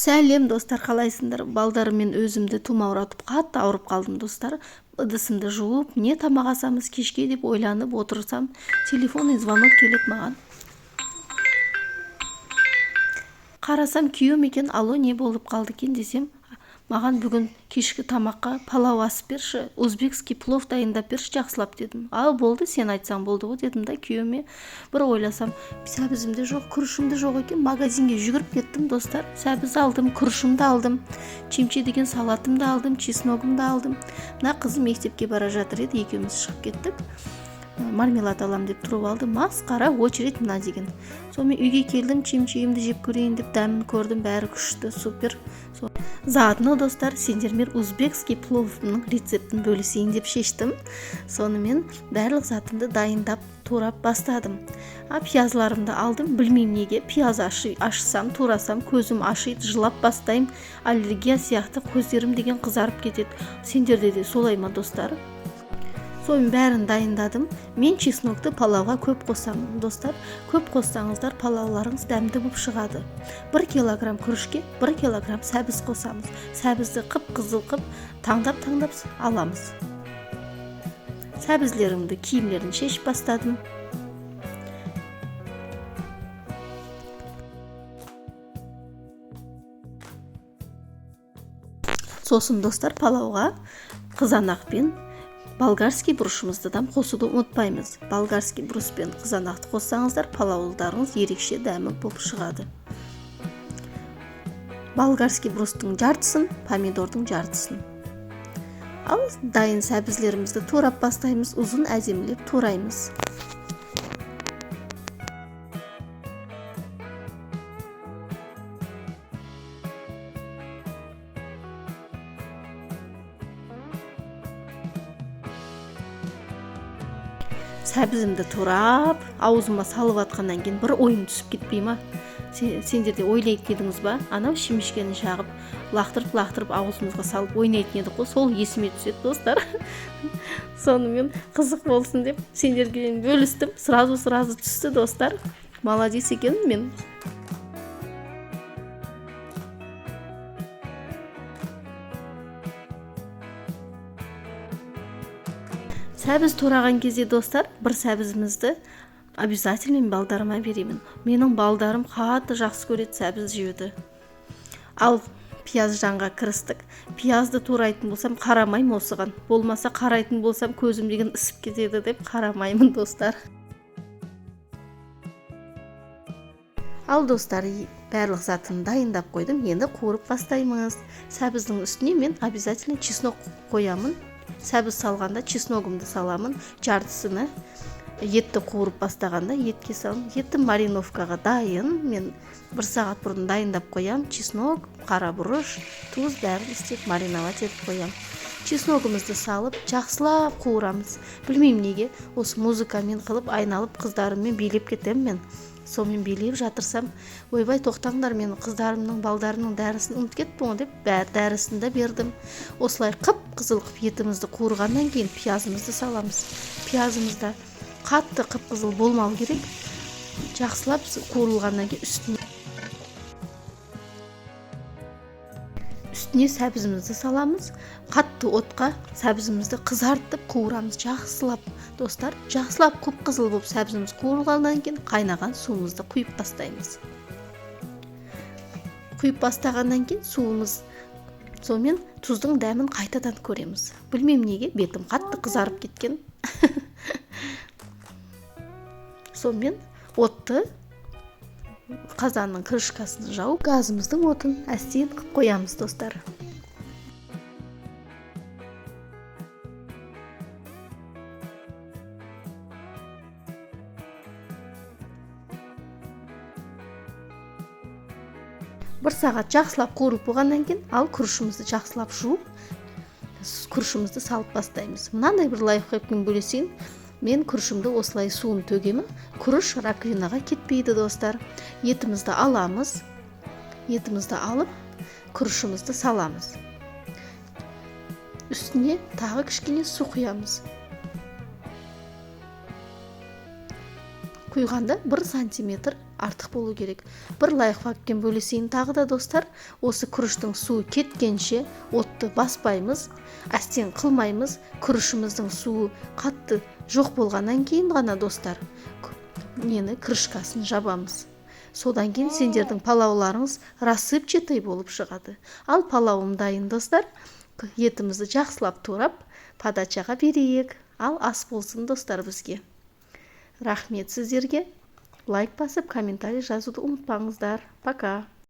Сәлем достар, қалайсыңдар? Балдарым мен өзімді тұмауратып қатты ауырып қалдым достар. Ыдысымды жуып, не тамақ асамыз кешке деп ойланып отырсам, телефонный звонок келеді маған. Қарасам күйеуім екен. Алло, не болып қалды екен десем, маған бүгін кешкі тамаққа палау асып берші, узбекский плов дайындап берші жақсылап дедім. Ал болды, сен айтсаң болды ғой дедім да күйеуіме. Бір ойласам, сәбізімде жоқ, күрішімде жоқ екен. Магазинге жүгіріп кеттім достар. Сәбіз алдым, күрішімді алдым, чемче деген салатымды алдым, чесногымды алдым. Мына қызым мектепке бара жатыр еді, екеуміз шығып кеттік. Мармелад алам деп тұрып алды. Масқара, очередь мына деген. Сонымен үйге келдім, чемчемді жеп көрейін деп дәмін көрдім, бәрі күшті, супер. Заодно достар, сендермен узбекский пловның рецептін бөлісейін деп шештім. Сонымен барлық затымды дайындап, турап бастадым. Пиязларымды алдым, білмеймін неге, пияз ашсам, турасам, көзім ашиды, жылап бастайым, аллергия сияқты көздерім деген қызарып кетеді. Сендерде де солай ма достар? Соның бәрін дайындадым. Мен чеснокты палауға көп қосамын достар. Көп қоссаңыздар палауларыңыз дәмді болып шығады. 1 килограмм күрішке 1 килограмм сәбіз қосамыз. Сәбізді қып-қызыл қып, таңдап аламыз. Сәбізлерімді, киімдерін шешіп бастадым. Сосын достар, палауға қызанақпен болгарский бұрышымызды да қосуды ұмытпаймыз. Болгарский бұрыш пен қызанақты қоссаңыздар, палауылдарыңыз ерекше дәмі болып шығады. Болгарский бұрыштың жартысын, помидордың жартысын. Ал дайын сәбізлерімізді турап бастаймыз, ұзын әдемілеп тураймыз. Сәбізімді турап, аузыма салып атқаннан кейін бір ойым түсіп кетпей ма? Сендерде ойлайды едіңіз ба? Анау шимишкені жағып, лақтырып аузымызға салып ойнайтын едік қой, сол есіме түседі достар. Сонымен қызық болсын деп сендерге бөлістім. Сразу түсті достар. Молодец екенмін мен. Сәбіз тураған кезде достар, бір сәбізімізді обязательно балдарыма беремін. Менің балдарым қатты жақсы көреді сәбіз жеуді. Ал пияз жанға кірістік. Пиязды турайтын болсам қарамаймын осыған. Болмаса қарайтын болсам көзім деген ісіп кетеді деп қарамаймын достар. Ал достар, барлық затын дайындап қойдым. Енді қуырып бастаймыз. Сәбіздің үстіне мен обязательно чеснок қоямын. Сәбіз салғанда чесногымды саламын, жартысыны. Етті қуырып бастағанда етке салам. Етті мариновкаға дайын. Мен 1 сағат бұрын дайындап қоям. Чеснок, қара бұрыш, тұз бәрін істеп мариновать етіп қоям. Чесногымызды салып, жақсылап қуырамыз. Білмеймін неге, осы музыкамен қылып, айналып қыздарыммен билеп кетем мен. Сонымен билеп жатырсам, ойбай тоқтаңдар, мен қыздарымның, балдарымның дәрісін ұмытып кеттім деп дәрісін де бердім. Осылай қып-қызыл қып етімізді қуырғаннан кейін пиязымызды саламыз. Пиязымызда қатты қып-қызыл болмау керек. Жақсылап қуырылғаннан кейін үстіне сәбізімізді саламыз. Қатты отқа сәбізімізді қызартып қуырамыз жақсылап. Достар, жақсылап қып-қызыл болып сәбізіміз қуырылғаннан кейін қайнаған суымызды құйып бастаймыз. Құйып бастағаннан кейін суымыз, сонымен тұздың дәмін қайтадан көреміз. Білмеймін неге, бетім қатты қызарып кеткен. Сонымен отты қазанның крышкасын жауып, газымыздың отын әстен қып қоямыз достар. Бір сағат жақсылап қуырып болғаннан кейін, ал күрішімізді жақсылап жуып, күрішімізді салып бастаймыз. Мынандай бір лайфхакпен бөлесейін. Мен күрішімді осылай суын төгемін. Күріш раковинаға кетпейді достар. Етімізді аламыз. Етімізді алып, күрішімізді саламыз. Үстіне тағы кішкене су құямыз. Құйғанда 1 сантиметр артық болу керек. Бір лайфхакпен бөлісейін тағы да достар. Осы күріштің суы кеткенше отты баспаймыз, әстен қылмаймыз. Күрішіміздің суы қатты жоқ болғаннан кейін ғана достар крышкасын жабамыз. Содан кейін сендердің палауларыңыз рассыпчатый болып шығады. Ал палауым дайын достар. Етімізді жақсылап турап подачаға берейік. Ал ас болсын достар бізге. Рахмет сіздерге. Лайк басып, комментарий жазуды ұмытпаңыздар. Пока.